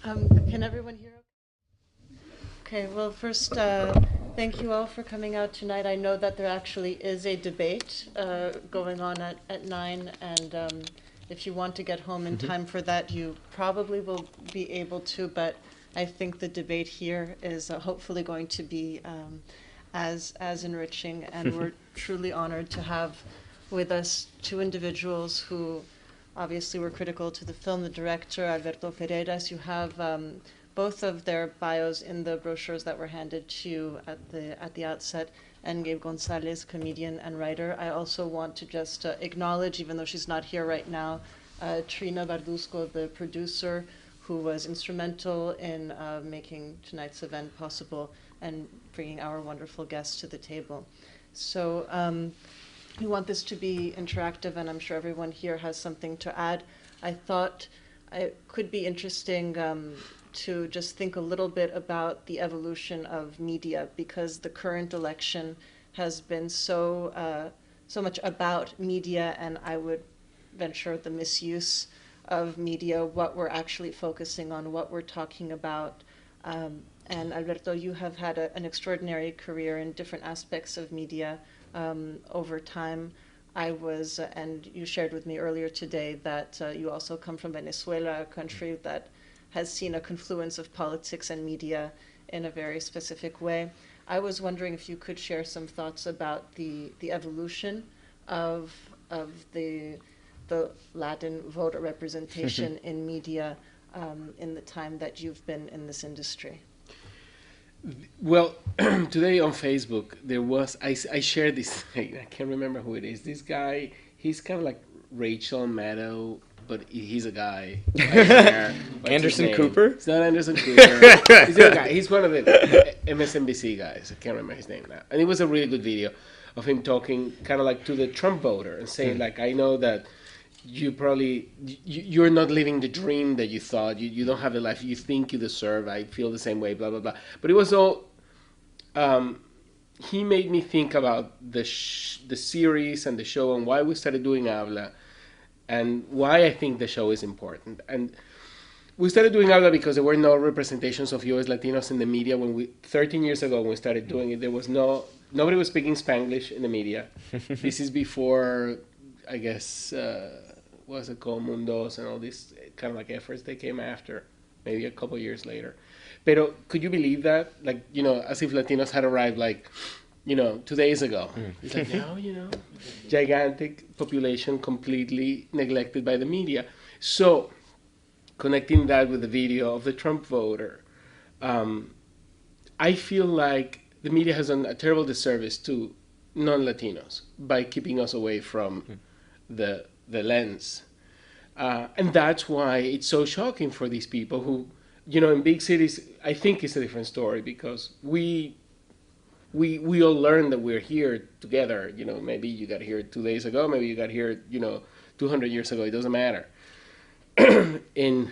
Can everyone hear? Okay, well, first, thank you all for coming out tonight. I know that there actually is a debate going on at 9, and if you want to get home in time for that, you probably will be able to, but I think the debate here is hopefully going to be as enriching, and we're truly honored to have with us two individuals who obviously were critical to the film, the director, Alberto Ferreras. You have both of their bios in the brochures that were handed to you at the outset, and Gabe Gonzalez, comedian and writer. I also want to just acknowledge, even though she's not here right now, Trina Barduzco, the producer, who was instrumental in making tonight's event possible and bringing our wonderful guests to the table. So we want this to be interactive, and I'm sure everyone here has something to add. I thought it could be interesting to just think a little bit about the evolution of media, because the current election has been so much about media, and I would venture the misuse of media, what we're actually focusing on, what we're talking about. And Alberto, you have had an extraordinary career in different aspects of media over time. And you shared with me earlier today that you also come from Venezuela, a country that has seen a confluence of politics and media in a very specific way. I was wondering if you could share some thoughts about the evolution of the Latin voter representation in media in the time that you've been in this industry. Well, today on Facebook, I shared this, I can't remember who it is. This guy, he's kind of like Rachel Maddow, but he's a guy. Anderson Cooper? It's not Anderson Cooper. He's a guy. He's one of the MSNBC guys. I can't remember his name now. And it was a really good video of him talking kind of like to the Trump voter and saying, like, I know that you're not living the dream that you thought. You don't have the life you think you deserve. I feel the same way, blah, blah, blah. But it was all, he made me think about the series and the show and why we started doing Habla and why I think the show is important. And we started doing Habla because there were no representations of US Latinos in the media. 13 years ago when we started doing it, there was nobody was speaking Spanglish in the media. This is before, I guess, what's it called, Mundos and all these kind of like efforts they came after, maybe a couple years later. Pero could you believe that? Like, as if Latinos had arrived like, 2 days ago. It's like, now, gigantic population completely neglected by the media. So, connecting that with the video of the Trump voter, I feel like the media has done a terrible disservice to non-Latinos by keeping us away from the lens. And that's why it's so shocking for these people who, in big cities, I think it's a different story because we all learn that we're here together. Maybe you got here 2 days ago, maybe you got here, 200 years ago, it doesn't matter. In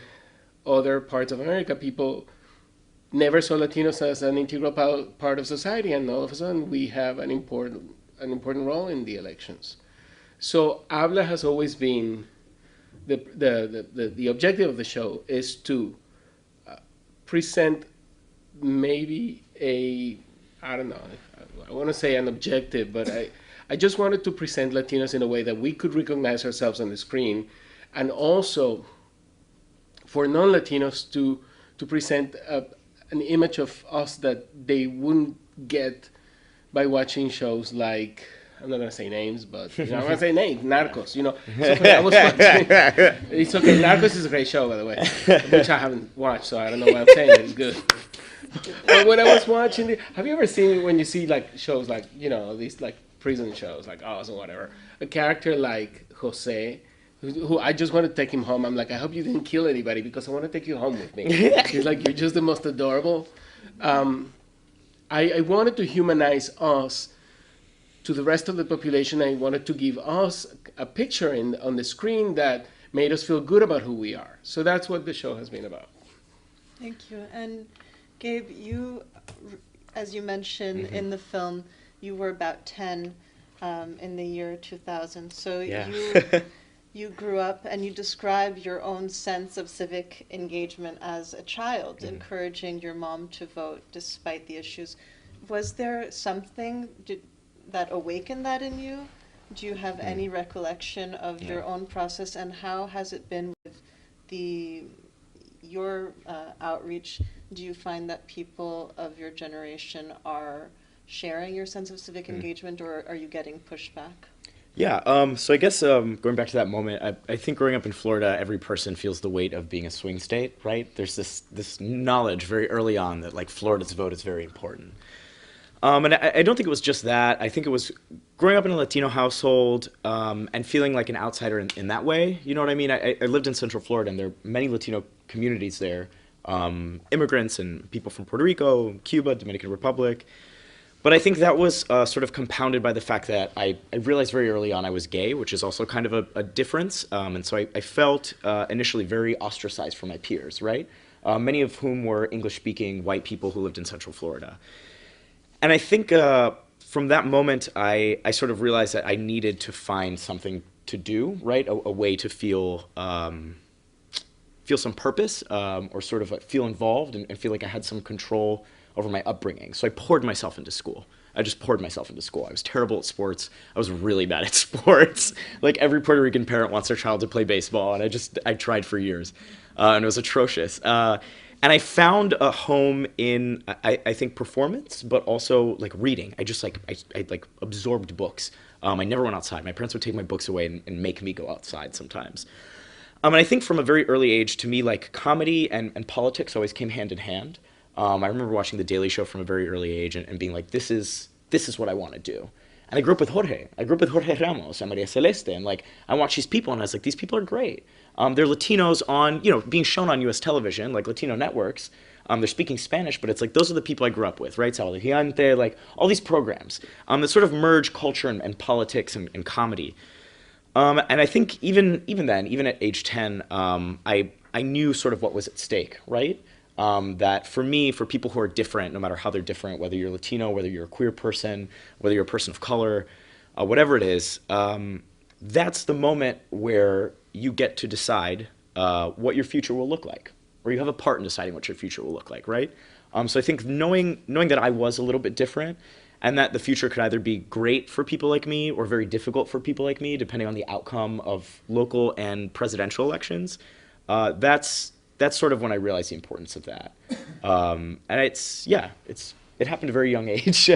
other parts of America, people never saw Latinos as an integral part of society, and all of a sudden we have an important role in the elections. So Habla has always been the objective of the show is to present maybe I don't know, I want to say an objective, but I just wanted to present Latinos in a way that we could recognize ourselves on the screen, and also for non-Latinos to present an image of us that they wouldn't get by watching shows like, I'm not going to say names, but I'm going to say names, Narcos, So I was watching, it's okay, Narcos is a great show, by the way, which I haven't watched, so I don't know what I'm saying, it's good. But when I was watching have you ever seen when you see like shows like, these like prison shows like Oz or whatever, a character like Jose, who I just want to take him home. I'm like, I hope you didn't kill anybody because I want to take you home with me. He's like, you're just the most adorable. I wanted to humanize us to the rest of the population. I wanted to give us a picture on the screen that made us feel good about who we are. So that's what the show has been about. Thank you. And Gabe, you, as you mentioned in the film, you were about 10 in the year 2000. So you grew up and you describe your own sense of civic engagement as a child, encouraging your mom to vote despite the issues. Was there something that awakened that in you? Do you have any recollection of your own process, and how has it been with your outreach? Do you find that people of your generation are sharing your sense of civic engagement, or are you getting pushback? Yeah, so I guess going back to that moment, I think growing up in Florida, every person feels the weight of being a swing state, right? There's this knowledge very early on that like Florida's vote is very important. And I don't think it was just that. I think it was growing up in a Latino household and feeling like an outsider in that way. You know what I mean? I lived in Central Florida, and there are many Latino communities there, immigrants and people from Puerto Rico, Cuba, Dominican Republic. But I think that was sort of compounded by the fact that I realized very early on I was gay, which is also kind of a difference. And so I felt initially very ostracized from my peers, right? Many of whom were English-speaking white people who lived in Central Florida. And I think from that moment, I sort of realized that I needed to find something to do, right? A way to feel some purpose or sort of feel involved and feel like I had some control over my upbringing. So I poured myself into school. I just poured myself into school. I was terrible at sports. I was really bad at sports. Like every Puerto Rican parent wants their child to play baseball, and I tried for years, and it was atrocious. And I found a home in, I think, performance, but also like reading. I like absorbed books. I never went outside. My parents would take my books away and make me go outside sometimes. And I think from a very early age, to me, like comedy and politics always came hand in hand. I remember watching The Daily Show from a very early age and being like, this is what I want to do. And I grew up with Jorge. I grew up with Jorge Ramos and María Celeste. And like, I watched these people and I was like, these people are great. They're Latinos on, being shown on U.S. television, like Latino networks. They're speaking Spanish, but it's like, those are the people I grew up with, right? Sábado Gigante, like all these programs that sort of merge culture and politics and comedy. And I think even then, even at age 10, I knew sort of what was at stake, right? That for me, for people who are different, no matter how they're different, whether you're Latino, whether you're a queer person, whether you're a person of color, whatever it is, that's the moment where you get to decide what your future will look like, or you have a part in deciding what your future will look like, right? So I think knowing that I was a little bit different, and that the future could either be great for people like me or very difficult for people like me, depending on the outcome of local and presidential elections, that's sort of when I realized the importance of that. And it happened at a very young age.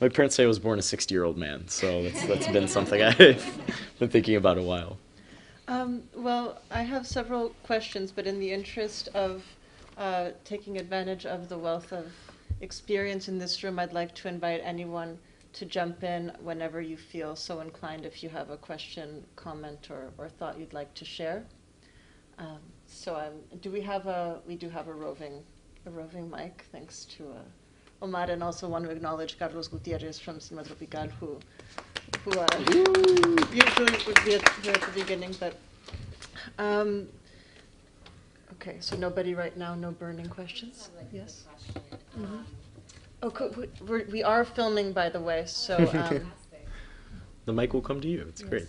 My parents say I was born a 60-year-old man, so that's been something I've been thinking about a while. Well, I have several questions, but in the interest of taking advantage of the wealth of experience in this room, I'd like to invite anyone to jump in whenever you feel so inclined, if you have a question, comment, or thought you'd like to share. We do have a roving mic, thanks to Omar, and also want to acknowledge Carlos Gutierrez from Cinema Tropical, who usually would be here at the beginning, but okay, so nobody right now, no burning questions? Yes? Mm-hmm. We are filming, by the way, so... The mic will come to you, it's great.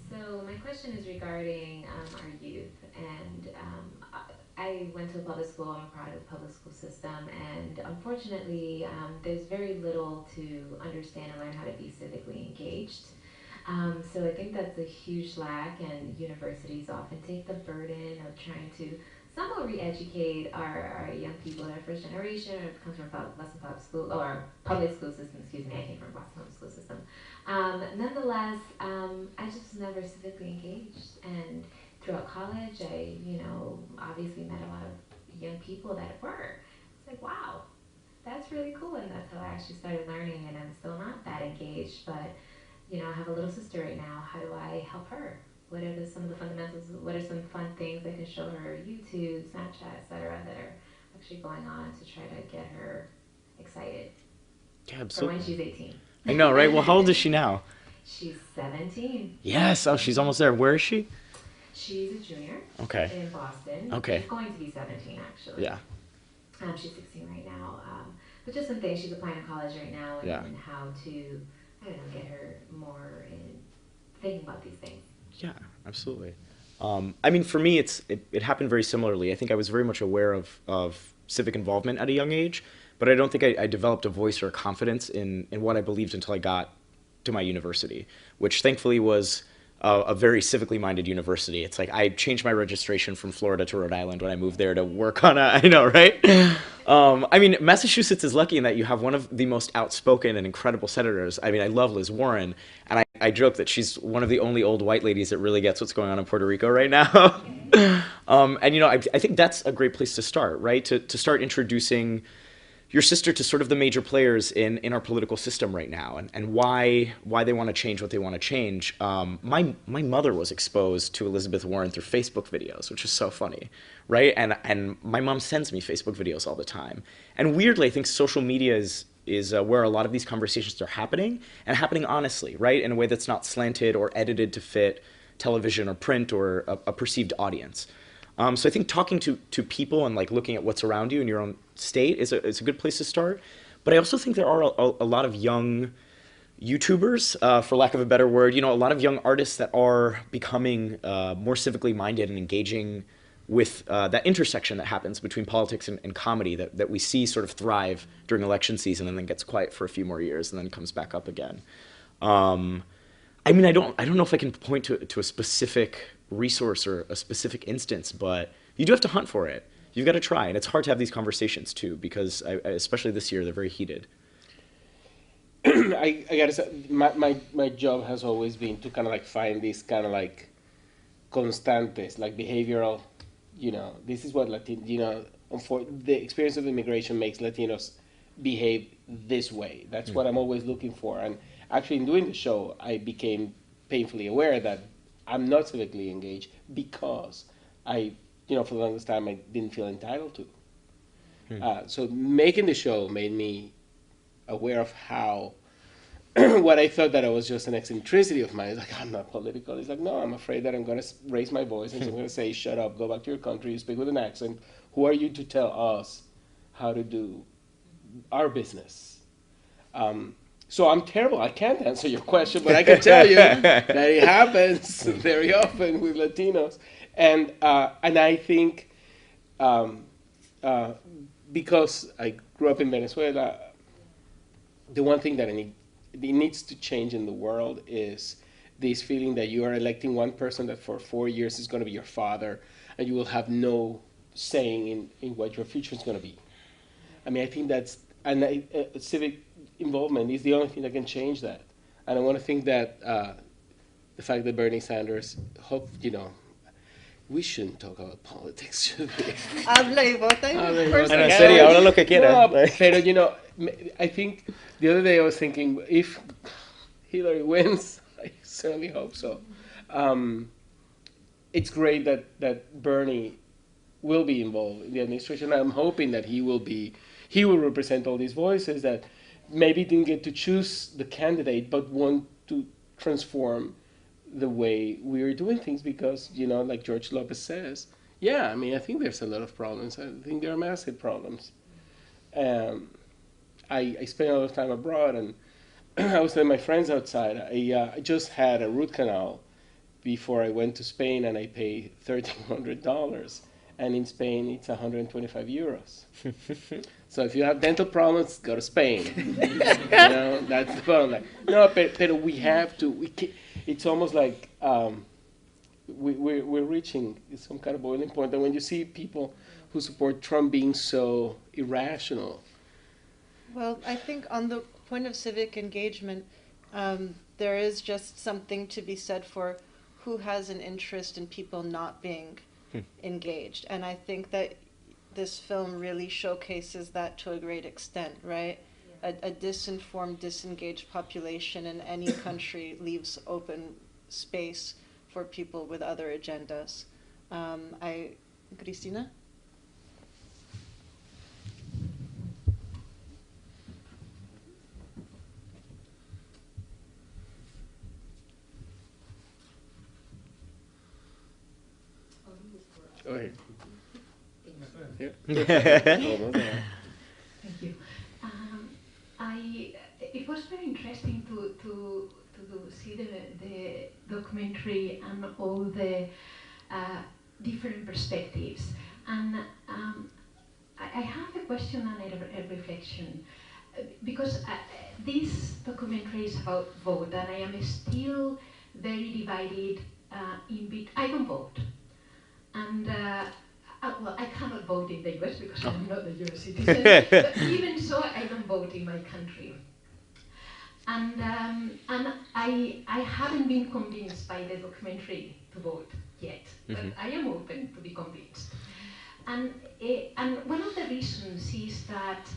So my question is regarding our youth, and I went to a public school. I'm proud of the public school system, and unfortunately, there's very little to understand and learn how to be civically engaged. So I think that's a huge lack, and universities often take the burden of trying to somewhat re-educate our young people that are first generation or comes from Boston public school or public school system. Excuse me, I came from Boston public school system. Nonetheless, I just never civically engaged, and throughout college, I obviously met a lot of young people that were. It's like, wow, that's really cool, and that's how I actually started learning. And I'm still not that engaged, but I have a little sister right now. How do I help her? What are some of the fundamentals? What are some fun things I can show her? YouTube, Snapchat, etc. that are actually going on to try to get her excited. Yeah, absolutely. For when she's 18. I know, right? Well, how old is she now? She's 17. Yes. Oh, she's almost there. Where is she? She's a junior. Okay. In Boston. Okay. She's going to be 17, actually. Yeah. She's 16 right now. But just some things. She's applying to college right now, and how to I don't know, get her more in thinking about these things. Yeah, absolutely. I mean, for me, it happened very similarly. I think I was very much aware of civic involvement at a young age, but I don't think I developed a voice or a confidence in what I believed until I got to my university, which thankfully was a very civically minded university. It's like I changed my registration from Florida to Rhode Island when I moved there to work on I know, right? I mean, Massachusetts is lucky in that you have one of the most outspoken and incredible senators. I mean, I love Liz Warren, and I joke that she's one of the only old white ladies that really gets what's going on in Puerto Rico right now. And, you know, I think that's a great place to start, right? To start introducing your sister to sort of the major players in our political system right now, and why they want to change what they want to change. My mother was exposed to Elizabeth Warren through Facebook videos, which is so funny, right? And my mom sends me Facebook videos all the time. And weirdly, I think social media is where a lot of these conversations are happening, and happening honestly, right? In a way that's not slanted or edited to fit television or print or a perceived audience. So I think talking to people and like looking at what's around you in your own state is a good place to start. But I also think there are a lot of young YouTubers, for lack of a better word, you know, a lot of young artists that are becoming more civically minded and engaging with that intersection that happens between politics and comedy that we see sort of thrive during election season and then gets quiet for a few more years and then comes back up again. I mean, I don't know if I can point to a specific resource or a specific instance, but you do have to hunt for it. You've got to try, and it's hard to have these conversations too, because especially this year, they're very heated. I gotta say, my job has always been to kind of like find these kind of like constantes, like behavioral, you know, this is what Latino, you know, for the experience of immigration makes Latinos behave this way. That's what I'm always looking for. And actually in doing the show, I became painfully aware that I'm not civically engaged because you know, for the longest time I didn't feel entitled to. So making the show made me aware of how what I thought that I was just an eccentricity of mine. It's like, I'm not political. It's like, no, I'm afraid that I'm going to raise my voice and so I'm going to say, shut up, go back to your country, you speak with an accent. Who are you to tell us how to do our business? So I'm terrible. I can't answer your question, but I can tell you that it happens very often with Latinos. And I think because I grew up in Venezuela, the one thing that it needs to change in the world is this feeling that you are electing one person that for 4 years is going to be your father, and you will have no saying in what your future is going to be. I mean, I think that's, and civic involvement is the only thing that can change that. And I want to think that the fact that Bernie Sanders, you know, we shouldn't talk about politics, should we? Habla y Vota. Habla y Vota. En serio, habla lo que quiera. No, pero, you know, I think the other day I was thinking, if Hillary wins, I certainly hope so. It's great that Bernie will be involved in the administration. I'm hoping that he will represent all these voices that maybe didn't get to choose the candidate, but want to transform the way we are doing things because, you know, like George Lopez says, yeah, I mean, I think there's a lot of problems. I think there are massive problems. I spent a lot of time abroad, and I was with my friends outside. I just had a root canal before I went to Spain, and I paid $1,300. And in Spain, it's 125 euros. So if you have dental problems, go to Spain. You know, that's the problem. Like, no, but we have to. It's almost like we're reaching some kind of boiling point. And when you see people who support Trump being so irrational. Well, I think on the point of civic engagement, there is just something to be said for who has an interest in people not being engaged. And I think that this film really showcases that to a great extent, right? A disinformed, disengaged population in any country leaves open space for people with other agendas. Cristina? Go ahead. Thank you. it was very interesting to see the documentary and all the different perspectives. And I have a question and a reflection. Because this documentary is about vote, and I am still very divided I don't vote. And well, I cannot vote in the US because I'm not a US citizen. But even so, I don't vote in my country. And I haven't been convinced by the documentary to vote yet, but I am open to be convinced. And one of the reasons is that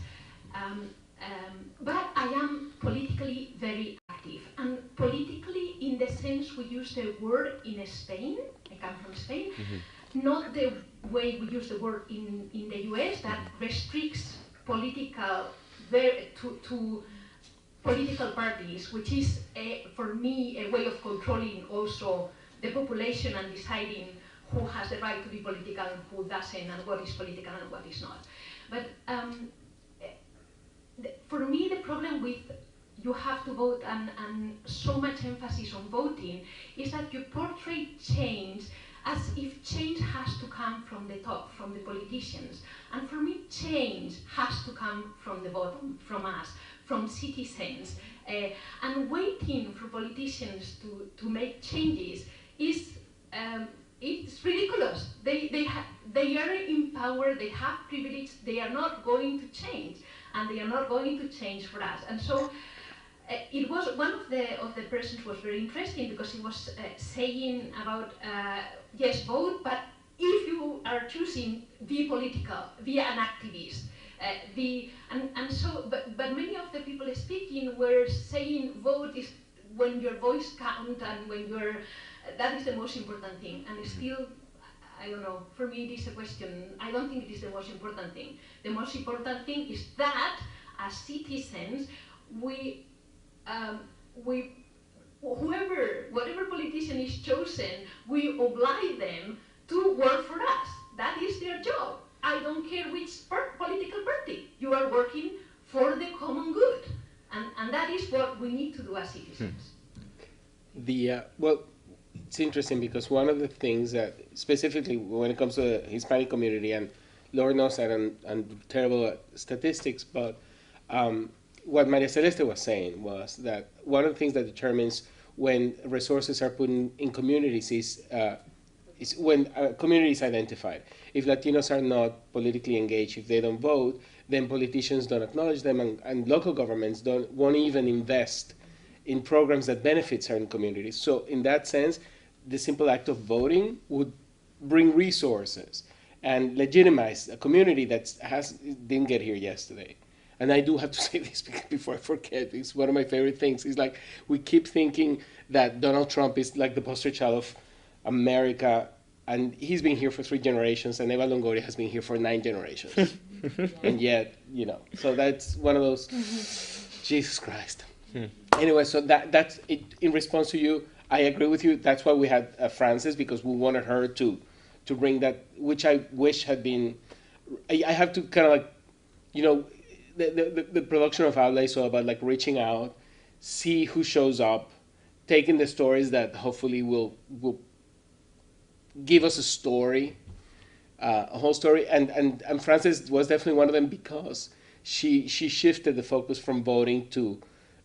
but I am politically very active, and politically in the sense we use the word in Spain, I come from Spain, not the way we use the word in the US that restricts political to political parties, which is for me a way of controlling also the population and deciding who has the right to be political and who doesn't, and what is political and what is not. But for me, the problem with you have to vote and so much emphasis on voting is that you portray change as if change has to come from the top, from the politicians. And for me, change has to come from the bottom, from us, from citizens. And waiting for politicians to make changes is it's ridiculous. They are in power, they have privilege, they are not going to change. And they are not going to change for us. And so it was one of the persons was very interesting because he was saying about yes, vote, but if you are choosing, be political, be an activist, but many of the people speaking were saying vote is when your voice counts and when that is the most important thing. And still, I don't know, for me it is a question. I don't think it is the most important thing. The most important thing is that as citizens, whatever politician is chosen, we oblige them to work for us. That is their job. I don't care which political party. You are working for the common good. And that is what we need to do as citizens. Well, it's interesting because one of the things that, specifically when it comes to the Hispanic community, and Lord knows that I'm terrible at statistics, but what María Celeste was saying was that one of the things that determines when resources are put in communities is when a community is identified. If Latinos are not politically engaged, if they don't vote, then politicians don't acknowledge them, and local governments won't even invest in programs that benefit certain communities. So in that sense, the simple act of voting would bring resources and legitimize a community that didn't get here yesterday. And I do have to say this before I forget. It's one of my favorite things. It's like we keep thinking that Donald Trump is like the poster child of America, and he's been here for 3 generations, and Eva Longoria has been here for 9 generations. And yet, so that's one of those, Jesus Christ. Anyway, so that's it. In response to you, I agree with you. That's why we had Frances, because we wanted her to bring that, which I wish had been. I have to kind of like, the production of Habla is all about like reaching out, see who shows up, taking the stories that hopefully will give us a story, a whole story. And Frances was definitely one of them because she shifted the focus from voting to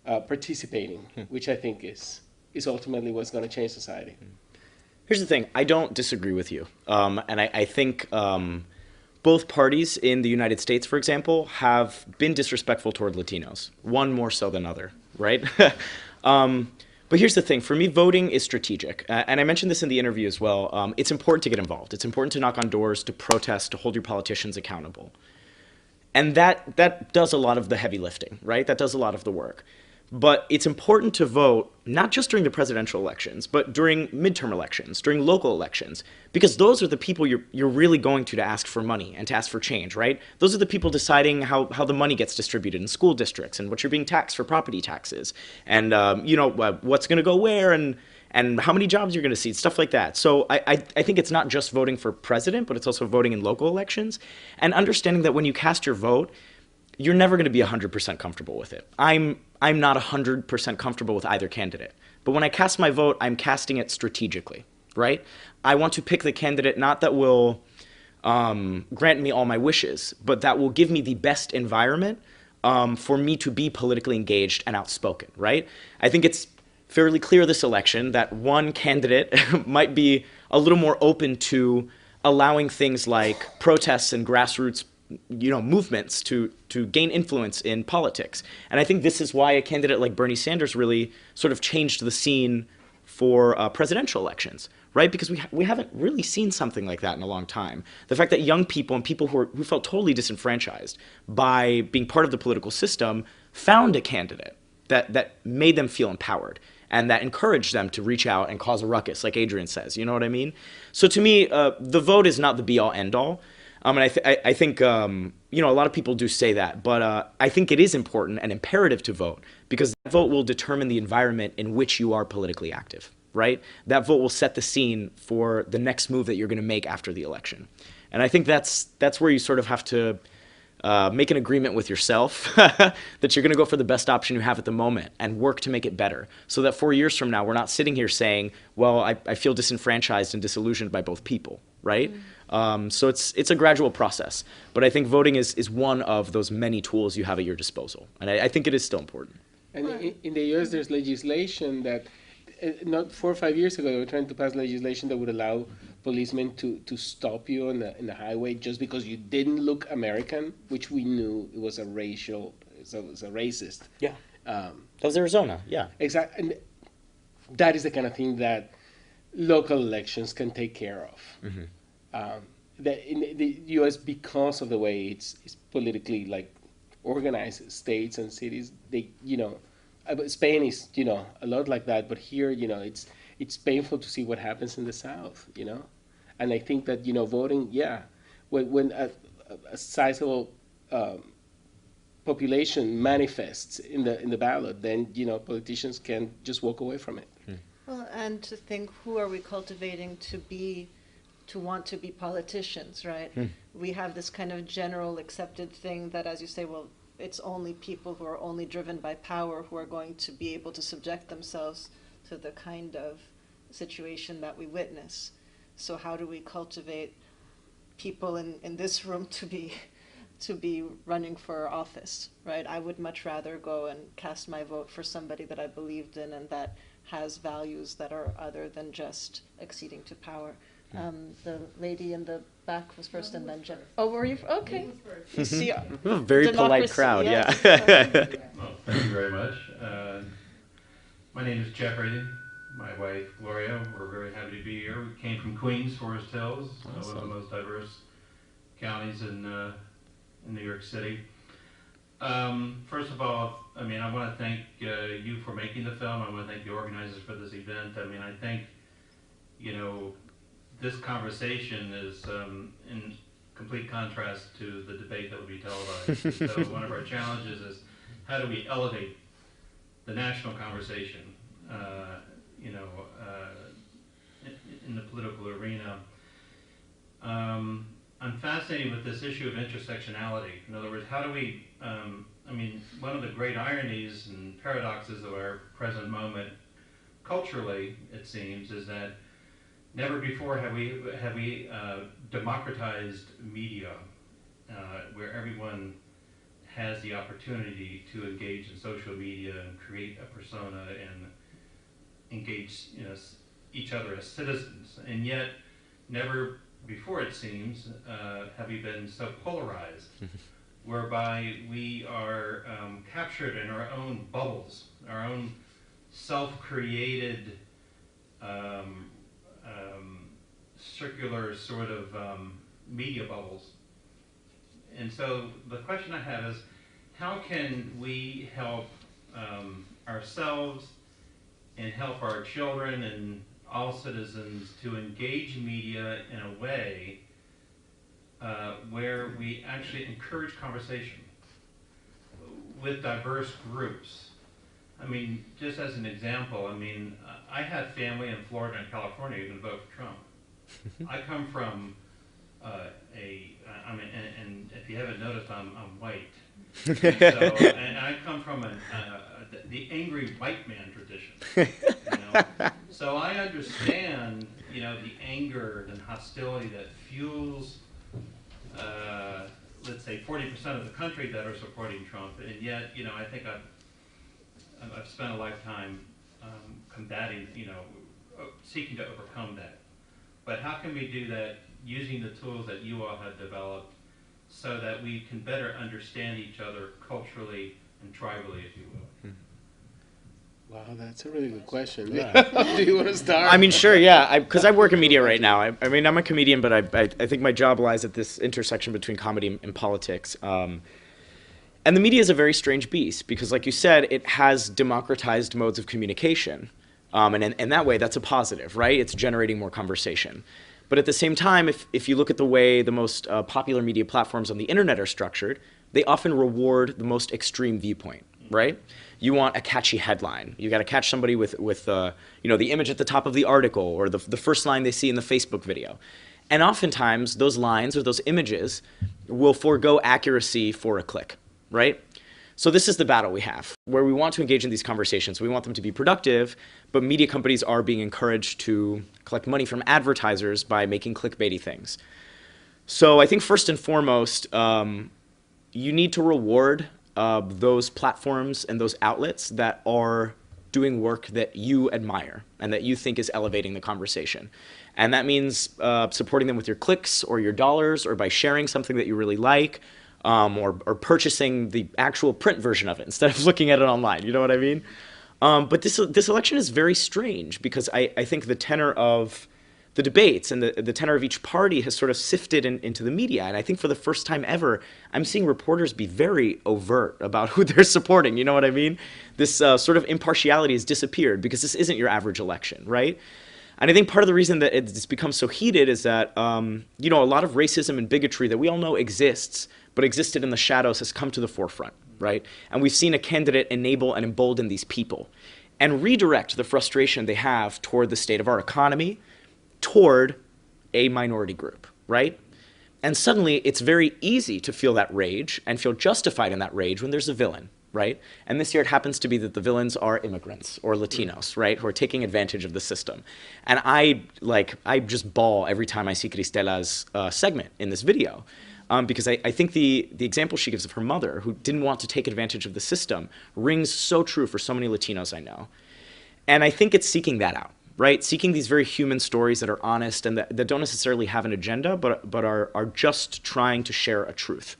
participating, which I think is ultimately what's going to change society. Here's the thing. I don't disagree with you. And I think both parties in the United States, for example, have been disrespectful toward Latinos, one more so than other, right? But here's the thing. For me, voting is strategic. And I mentioned this in the interview as well. It's important to get involved. It's important to knock on doors, to protest, to hold your politicians accountable. And that does a lot of the heavy lifting, right? That does a lot of the work. But it's important to vote, not just during the presidential elections, but during midterm elections, during local elections, because those are the people you're really going to ask for money and to ask for change, right? Those are the people deciding how the money gets distributed in school districts and what you're being taxed for property taxes and, what's going to go where and how many jobs you're going to see, stuff like that. So I think it's not just voting for president, but it's also voting in local elections and understanding that when you cast your vote, you're never going to be 100% comfortable with it. I'm I'm not 100% comfortable with either candidate. But when I cast my vote, I'm casting it strategically, right? I want to pick the candidate not that will grant me all my wishes, but that will give me the best environment for me to be politically engaged and outspoken, right? I think it's fairly clear this election that one candidate might be a little more open to allowing things like protests and grassroots movements to gain influence in politics. And I think this is why a candidate like Bernie Sanders really sort of changed the scene for presidential elections, right? Because we haven't really seen something like that in a long time. The fact that young people and people who felt totally disenfranchised by being part of the political system found a candidate that made them feel empowered and that encouraged them to reach out and cause a ruckus, like Adrienne says. You know what I mean? So to me, the vote is not the be-all, end-all. And I think a lot of people do say that, but I think it is important and imperative to vote because that vote will determine the environment in which you are politically active, right? That vote will set the scene for the next move that you're going to make after the election. And I think that's where you sort of have to make an agreement with yourself that you're going to go for the best option you have at the moment and work to make it better so that 4 years from now, we're not sitting here saying, well, I feel disenfranchised and disillusioned by both people, right? So it's a gradual process. But I think voting is one of those many tools you have at your disposal. And I think it is still important. And in the U.S., there's legislation that, not 4 or 5 years ago, they were trying to pass legislation that would allow policemen to stop you in the highway just because you didn't look American, which we knew it was a racist. Yeah. That was Arizona, yeah. Exactly. And that is the kind of thing that local elections can take care of. Mm-hmm. In the U.S., because of the way it's politically organized, states and cities, Spain is a lot like that, but here it's painful to see what happens in the South, and I think that voting, when a sizable population manifests in the ballot, then politicians can just walk away from it. Well, and to think, who are we cultivating to want to be politicians, right? We have this kind of general accepted thing that, as you say, well, it's only people who are only driven by power who are going to be able to subject themselves to the kind of situation that we witness. So how do we cultivate people in this room to be running for office, right? I would much rather go and cast my vote for somebody that I believed in and that has values that are other than just acceding to power. The lady in the back was first, and then Jen. Oh, were you? Okay. You see, a very polite crowd, yeah. Well, thank you very much. My name is Jeffrey. My wife, Gloria, we're very happy to be here. We came from Queens, Forest Hills, one of the most diverse counties in New York City. First of all, I want to thank you for making the film. I want to thank the organizers for this event. I think, this conversation is in complete contrast to the debate that will be televised. So one of our challenges is how do we elevate the national conversation, in the political arena. I'm fascinated with this issue of intersectionality. In other words, how do we, one of the great ironies and paradoxes of our present moment, culturally, it seems, is that never before have we democratized media, where everyone has the opportunity to engage in social media and create a persona and engage each other as citizens. And yet, never before, it seems, have we been so polarized, whereby we are captured in our own bubbles, our own self-created circular sort of media bubbles. And so the question I have is, how can we help ourselves and help our children and all citizens to engage media in a way where we actually encourage conversation with diverse groups? Just as an example, I have family in Florida and California who can vote for Trump. I come from and if you haven't noticed, I'm white. And I come from the angry white man tradition. You know? So I understand, you know, the anger and hostility that fuels, let's say, 40% of the country that are supporting Trump, and yet, you know, I think I've spent a lifetime combating, you know, seeking to overcome that. But how can we do that using the tools that you all have developed so that we can better understand each other culturally and tribally, if you will? Wow, that's a really good question. Yeah. Do you want to start? I mean, sure, yeah, because I work in media right now. I mean, I'm a comedian, but I think my job lies at this intersection between comedy and politics. And the media is a very strange beast because, like you said, it has democratized modes of communication. And in that way, that's a positive, right? It's generating more conversation. But at the same time, if you look at the way the most popular media platforms on the internet are structured, they often reward the most extreme viewpoint, right? You want a catchy headline. You got to catch somebody with you know, the image at the top of the article or the first line they see in the Facebook video. And oftentimes, those lines or those images will forego accuracy for a click, right? So this is the battle we have, where we want to engage in these conversations. We want them to be productive, but media companies are being encouraged to collect money from advertisers by making clickbaity things. So I think first and foremost, you need to reward those platforms and those outlets that are doing work that you admire and that you think is elevating the conversation. And that means supporting them with your clicks or your dollars or by sharing something that you really like, or purchasing the actual print version of it instead of looking at it online. You know what I mean? But this election is very strange because I think the tenor of the debates and the tenor of each party has sort of sifted into the media. And I think for the first time ever, I'm seeing reporters be very overt about who they're supporting. You know what I mean? This sort of impartiality has disappeared because this isn't your average election, right? And I think part of the reason that it's become so heated is that, you know, a lot of racism and bigotry that we all know exists, but existed in the shadows has come to the forefront, right? And we've seen a candidate enable and embolden these people and redirect the frustration they have toward the state of our economy, toward a minority group, right? And suddenly it's very easy to feel that rage and feel justified in that rage when there's a villain, right? And this year it happens to be that the villains are immigrants or Latinos, right, who are taking advantage of the system. And I just bawl every time I see Cristela's segment in this video. Because I think the example she gives of her mother, who didn't want to take advantage of the system, rings so true for so many Latinos I know. And I think it's seeking that out, right? Seeking these very human stories that are honest and that don't necessarily have an agenda, but are just trying to share a truth.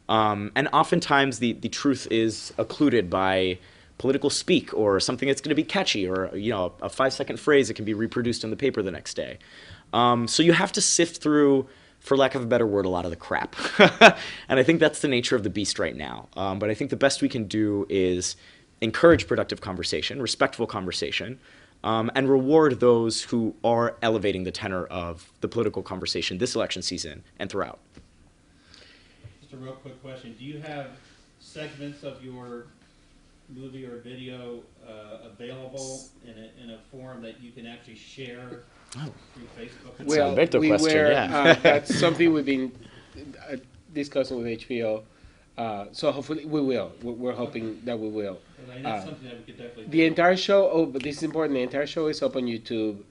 And oftentimes the truth is occluded by political speak or something that's going to be catchy or, you know, a 5-second phrase that can be reproduced in the paper the next day. So you have to sift through, for lack of a better word, a lot of the crap. And I think that's the nature of the beast right now. But I think the best we can do is encourage productive conversation, respectful conversation, and reward those who are elevating the tenor of the political conversation this election season and throughout. Just a real quick question. Do you have segments of your movie or video available in a form that you can actually share through Facebook? That's an Alberto question, yeah. That's something we've been discussing with HBO. So hopefully we will. We're hoping that we will. And that's something that we could definitely do. The entire show, but this is important, the entire show is up on YouTube.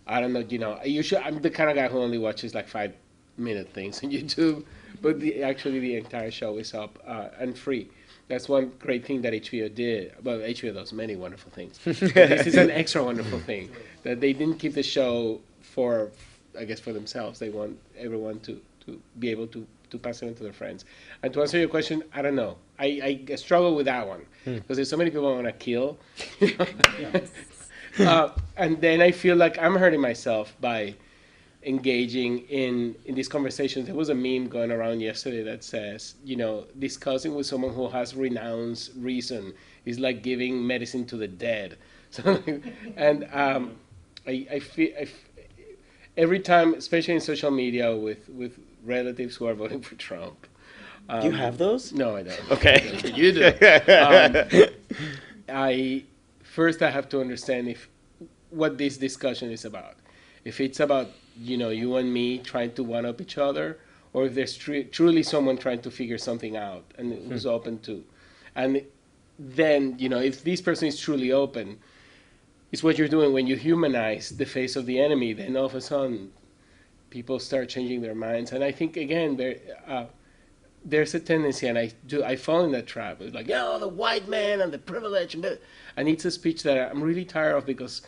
I don't know, you know, I'm the kind of guy who only watches like 5-minute things on YouTube, but actually the entire show is up and free. That's one great thing that HBO did. Well, HBO does many wonderful things. This is an extra wonderful thing, that they didn't keep the show for themselves. They want everyone to be able to pass it on to their friends. And to answer your question, I don't know. I struggle with that one because there's so many people I want to kill. And then I feel like I'm hurting myself by engaging in these conversations. There was a meme going around yesterday that says, you know, discussing with someone who has renounced reason is like giving medicine to the dead. So, and I feel every time, especially in social media with relatives who are voting for Trump. You have those? No, I don't. Okay. You do. I have to understand what this discussion is about. If it's about, you know, you and me trying to one-up each other, or if there's truly someone trying to figure something out and who's open to. And then, if this person is truly open, it's what you're doing when you humanize the face of the enemy. Then all of a sudden, people start changing their minds. And I think again, there's a tendency, and I fall in that trap. It's like, the white man and the privilege, and it's a speech that I'm really tired of, because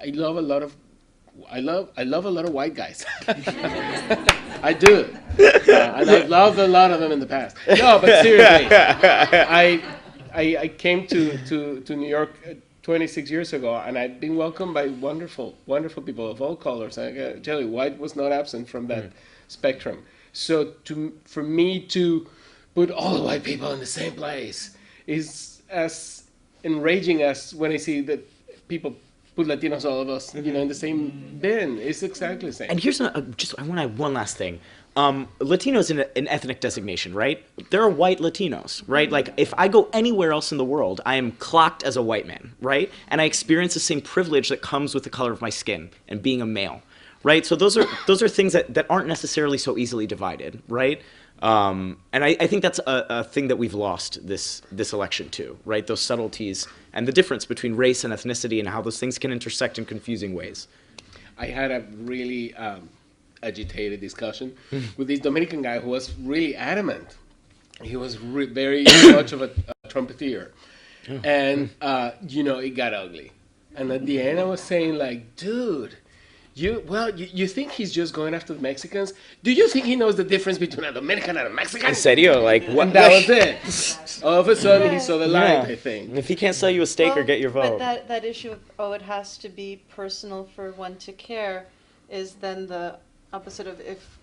I love a lot of white guys. I do, and I've loved a lot of them in the past. No, but seriously, I came to New York 26 years ago, and I've been welcomed by wonderful people of all colors. I gotta tell you, white was not absent from that spectrum. So for me to put all the white people in the same place is as enraging as when I see that people put Latinos, all of us, in the same bin. It's exactly the same. And here's I want to add one last thing. Latino is an ethnic designation, right? There are white Latinos, right? Like, if I go anywhere else in the world, I am clocked as a white man, right? And I experience the same privilege that comes with the color of my skin and being a male, right? So those are things that aren't necessarily so easily divided, right? And I think that's a thing that we've lost this election too, right? Those subtleties and the difference between race and ethnicity and how those things can intersect in confusing ways. I had a really agitated discussion with this Dominican guy who was really adamant. He was very much of a trumpeter. And, it got ugly. And at the end I was saying, like, dude, you think he's just going after the Mexicans? Do you think he knows the difference between a Dominican and a Mexican? En serio? Like, what? And that was it. All of a sudden he saw the light, I think. If he can't sell you a steak or get your vote. But that issue of, it has to be personal for one to care, is then the opposite of, if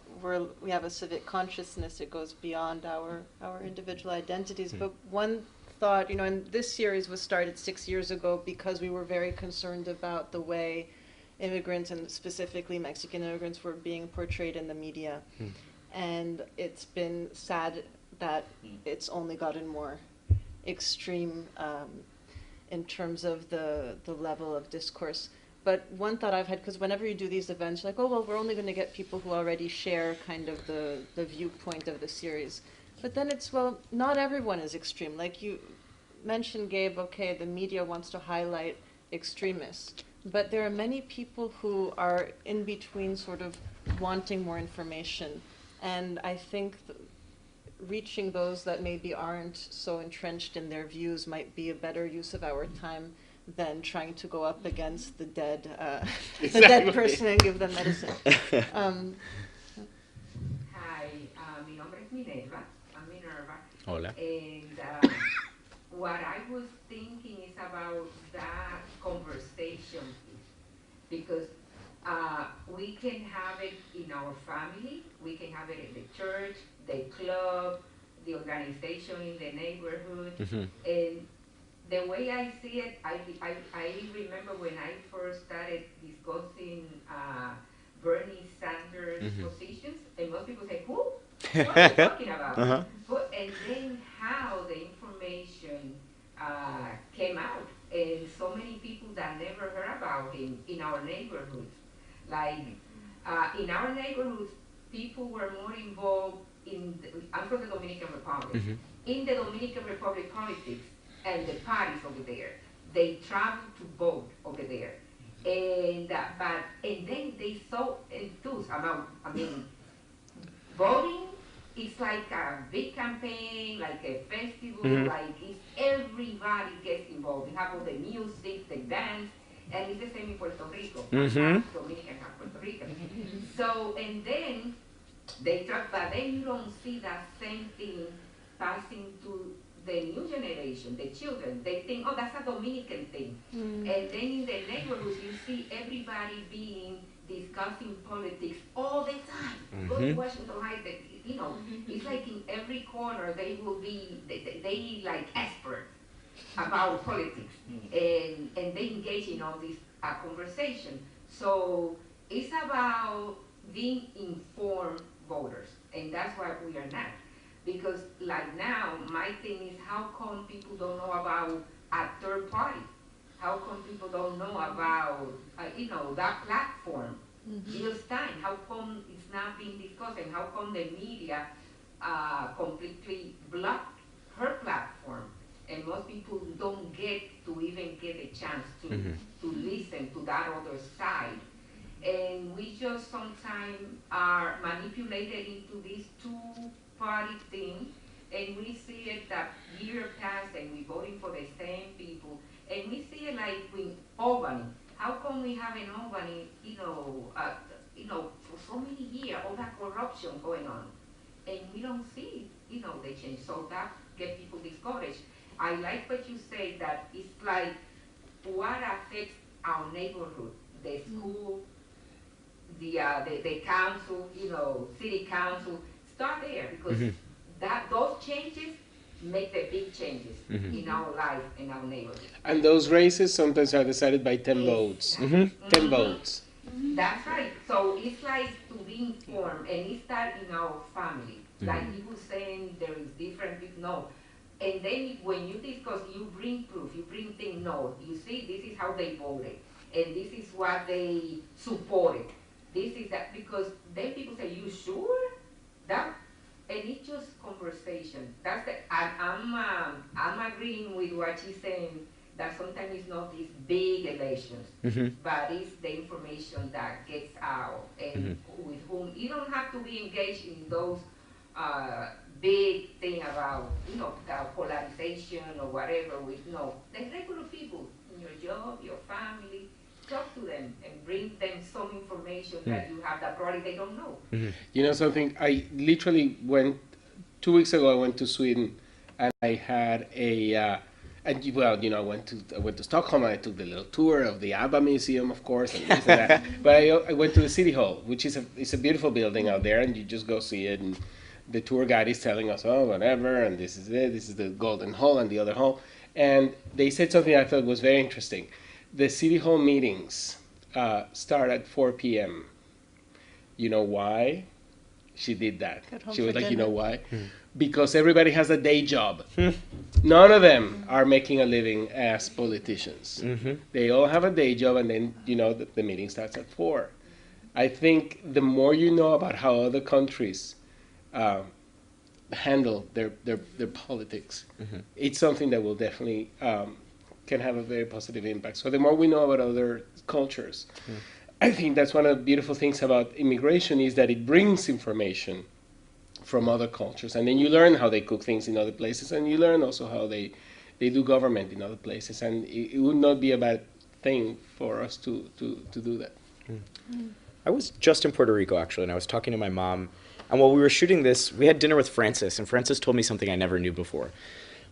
we have a civic consciousness, it goes beyond our individual identities. But one thought, and this series was started 6 years ago because we were very concerned about the way immigrants, and specifically Mexican immigrants, were being portrayed in the media. And it's been sad that it's only gotten more extreme in terms of the level of discourse. But one thought I've had, because whenever you do these events, you're like, oh, well, we're only going to get people who already share kind of the viewpoint of the series. But then it's, well, not everyone is extreme. Like you mentioned, Gabe, okay, the media wants to highlight extremists. But there are many people who are in between, sort of wanting more information. And I think reaching those that maybe aren't so entrenched in their views might be a better use of our time than trying to go up against the dead, the dead person and give them medicine. Hi, mi nombre es Minerva. I'm Minerva. Hola. And what I was thinking is about that conversation, because we can have it in our family, we can have it in the church, the club, the organization in the neighborhood, and the way I see it, I remember when I first started discussing Bernie Sanders positions, and most people say, who? What are you talking about? And then how the information came out, and so many people that never heard about him in our neighborhoods. Like, in our neighborhoods, people were more involved I'm from the Dominican Republic. In the Dominican Republic politics, and the parties over there, they travel to vote over there, and then they so enthused about. Voting is like a big campaign, like a festival, like everybody gets involved. We have all the music, the dance, and it's the same in Puerto Rico. Dominican and Puerto Rico. So, and then they talk, but then you don't see that same thing passing to the new generation, the children. They think, oh, that's a Dominican thing. And then in the neighborhoods, you see everybody discussing politics all the time. Go to Washington Heights, it's like in every corner they will be, they like experts about politics, and they engage in all this conversation. So it's about being informed voters, and that's what we are not. Because like now, my thing is, how come people don't know about a third party? How come people don't know about, that platform, Jill Stein? How come it's not being discussed? And how come the media completely blocked her platform? And most and we see it that year passed and we're voting for the same people, and we see it like with Albany. How come we have in Albany, for so many years, all that corruption going on, and we don't see, the change. So that gets people discouraged. I like what you say, that it's like what affects our neighborhood, the school, the council, city council. Start there, because those changes make the big changes in our life, in our neighborhood. And those races sometimes are decided by 10 votes. 10 votes. That's right. So it's like to be informed, and it starts in our family. Like people saying there is different people. No. And then when you discuss, you bring proof, you bring things. No, you see, this is how they voted, and this is what they supported. This is that, because then people say, "You sure?" And it's just conversation. That's I'm agreeing with what she's saying, that sometimes it's not these big elections, but it's the information that gets out, and with whom you don't have to be engaged in those big thing about polarization or whatever. With the regular people in your job, your family. Talk to them and bring them some information that you have that probably they don't know. You know something? I literally went 2 weeks ago. I went to Sweden, and I had I went to Stockholm. And I took the little tour of the ABBA museum, of course, and this and that. But I went to the city hall, which is it's a beautiful building out there, and you just go see it. And the tour guide is telling us, whatever, and this is it. This is the Golden Hall and the other hall. And they said something I thought was very interesting. The city hall meetings start at 4 p.m. You know why? She did that. She was like, you know why? Because everybody has a day job. None of them are making a living as politicians. They all have a day job, and then, the meeting starts at 4. I think the more you know about how other countries handle their politics, it's something that will definitely can have a very positive impact. So the more we know about other cultures, I think that's one of the beautiful things about immigration, is that it brings information from other cultures, and then you learn how they cook things in other places, and you learn also how they do government in other places, and it would not be a bad thing for us to do that. I was just in Puerto Rico, actually, and I was talking to my mom, and while we were shooting this, we had dinner with Francis, and Francis told me something I never knew before,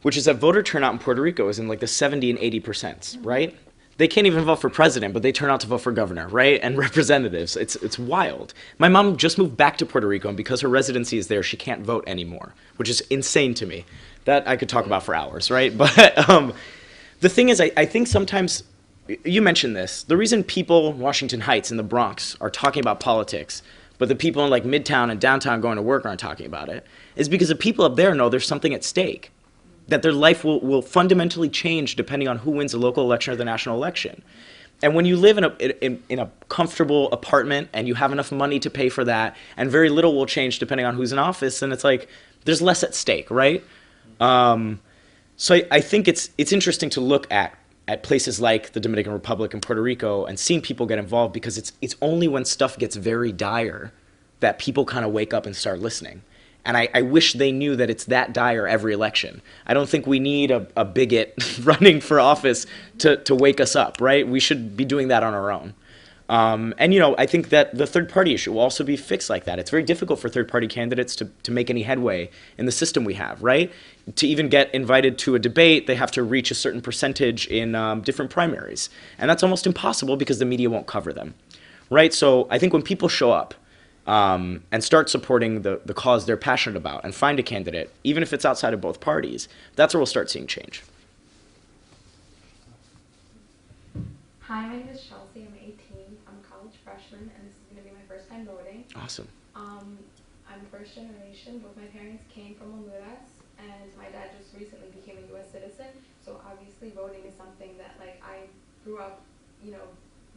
which is that voter turnout in Puerto Rico is in like the 70 and 80%, right? They can't even vote for president, but they turn out to vote for governor, right? And representatives. It's wild. My mom just moved back to Puerto Rico, and because her residency is there, she can't vote anymore, which is insane to me. That I could talk about for hours, right? But the thing is, I think sometimes, you mentioned this, the reason people in Washington Heights and the Bronx are talking about politics, but the people in like Midtown and downtown going to work aren't talking about it, is because the people up there know there's something at stake, that their life will fundamentally change depending on who wins the local election or the national election. And when you live in a comfortable apartment and you have enough money to pay for that, and very little will change depending on who's in office, then it's like there's less at stake, right? So I think it's interesting to look at places like the Dominican Republic and Puerto Rico and seeing people get involved, because it's only when stuff gets very dire that people kind of wake up and start listening. And I wish they knew that it's that dire every election. I don't think we need a bigot running for office to wake us up, right? We should be doing that on our own. And, I think that the third-party issue will also be fixed like that. It's very difficult for third-party candidates to make any headway in the system we have, right? To even get invited to a debate, they have to reach a certain percentage in different primaries. And that's almost impossible because the media won't cover them, right? So I think when people show up, and start supporting the cause they're passionate about and find a candidate, even if it's outside of both parties, that's where we'll start seeing change. Hi, my name is Chelsea. I'm 18. I'm a college freshman, and this is going to be my first time voting. Awesome. I'm first generation. Both my parents came from Honduras, and my dad just recently became a U.S. citizen. So obviously voting is something that I grew up,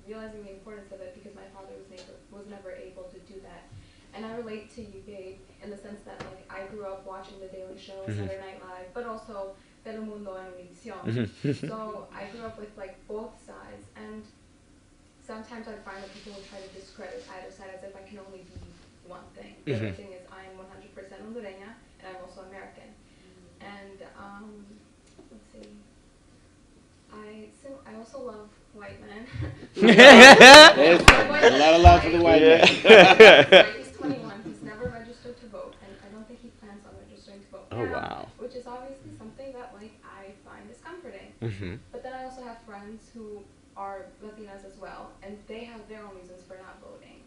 realizing the importance of it, because my father was never able to do that. And I relate to you, Gabe, in the sense that I grew up watching The Daily Show, Saturday Night Live, but also Telemundo and Univision. So I grew up with both sides, and sometimes I find that people will try to discredit either side as if I can only be one thing. The other thing is I'm 100% Hondureña, and I'm also American. Let's see. I also love white men. There's a lot of love for the white man. He's 21. He's never registered to vote, and I don't think he plans on registering to vote Oh, now, wow. which is obviously something that like I find discomforting. Mm-hmm. But then I also have friends who are Latinas as well, and they have their own reasons for not voting.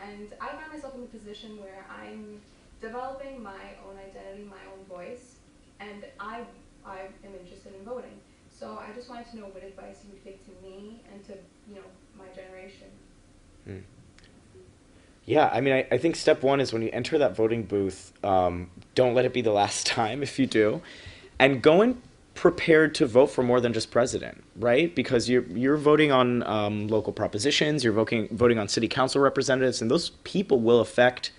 And I find myself in a position where I'm developing my own identity, my own voice, and I am interested in voting. So I just wanted to know what advice you would give to me and to, my generation. Yeah, I mean, I think step one is when you enter that voting booth, don't let it be the last time if you do. And go in prepared to vote for more than just president, right? Because you're voting on local propositions, you're voting on city council representatives, and those people will affect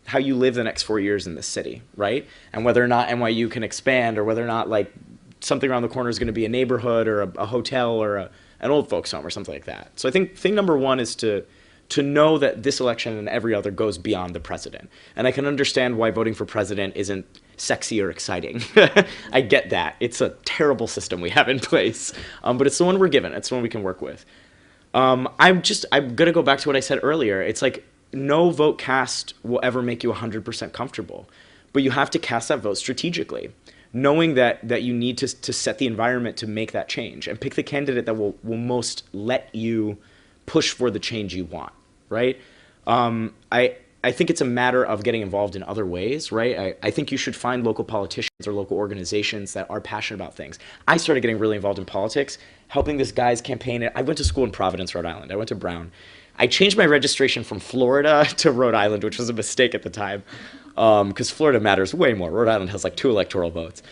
how you live the next 4 years in this city, right? And whether or not NYU can expand, or whether or not like something around the corner is going to be a neighborhood or a hotel or an old folks home or something like that. So I think thing number one is to know that this election and every other goes beyond the president. And I can understand why voting for president isn't sexy or exciting. I get that. It's a terrible system we have in place. But it's the one we're given. It's the one we can work with. I'm going to go back to what I said earlier. It's like no vote cast will ever make you 100% comfortable. But you have to cast that vote strategically, knowing that you need to set the environment to make that change and pick the candidate that will most let you push for the change you want, right? I think it's a matter of getting involved in other ways, right? I think you should find local politicians or local organizations that are passionate about things. I started getting really involved in politics, helping this guy's campaign. I went to school in Providence, Rhode Island. I went to Brown. I changed my registration from Florida to Rhode Island, which was a mistake at the time, because Florida matters way more. Rhode Island has like 2 electoral votes.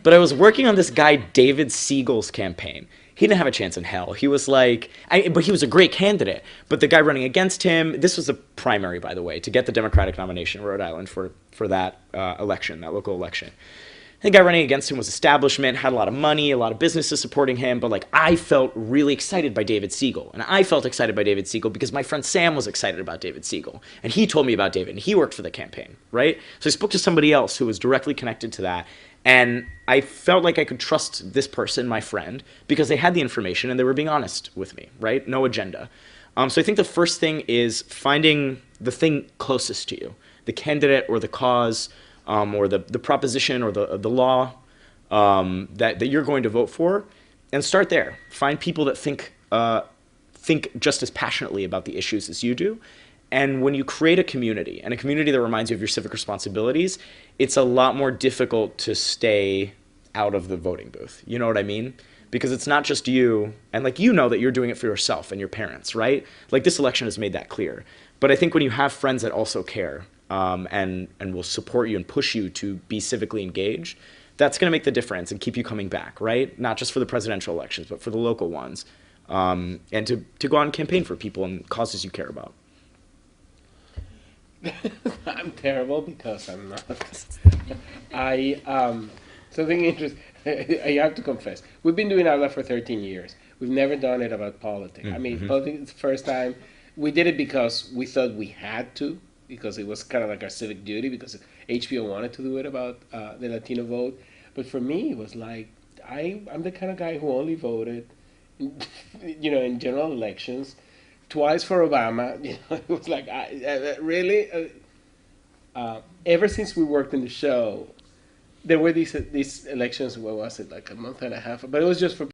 But I was working on this guy, David Siegel's campaign. He didn't have a chance in hell. He was like, but he was a great candidate. But the guy running against him, this was a primary, by the way, to get the Democratic nomination in Rhode Island for that election, that local election. The guy running against him was establishment, had a lot of money, a lot of businesses supporting him, but like I felt really excited by David Siegel. And I felt excited by David Siegel because my friend Sam was excited about David Siegel. And he told me about David, and he worked for the campaign, right? So I spoke to somebody else who was directly connected to that. And I felt like I could trust this person, my friend, because they had the information and they were being honest with me, right? No agenda. So I think the first thing is finding the thing closest to you, the candidate or the cause, or the proposition or the law that you're going to vote for, and start there. Find people that think just as passionately about the issues as you do. And when you create a community, and a community that reminds you of your civic responsibilities, it's a lot more difficult to stay out of the voting booth. You know what I mean? Because it's not just you, and like you know that you're doing it for yourself and your parents, right? Like this election has made that clear. But I think when you have friends that also care, and will support you and push you to be civically engaged, that's going to make the difference and keep you coming back, right? Not just for the presidential elections, but for the local ones, and to go out and campaign for people and causes you care about. I'm terrible because I'm not. Something interesting. I have to confess. We've been doing Habla for 13 years. We've never done it about politics. I mean, politics is the first time. We did it because we thought we had to, because it was kind of like our civic duty, because HBO wanted to do it about the Latino vote. But for me, it was like, I'm the kind of guy who only voted, in general elections, twice for Obama. It was like, really? Ever since we worked in the show, there were these elections, what was it, like a month and a half? But it was just for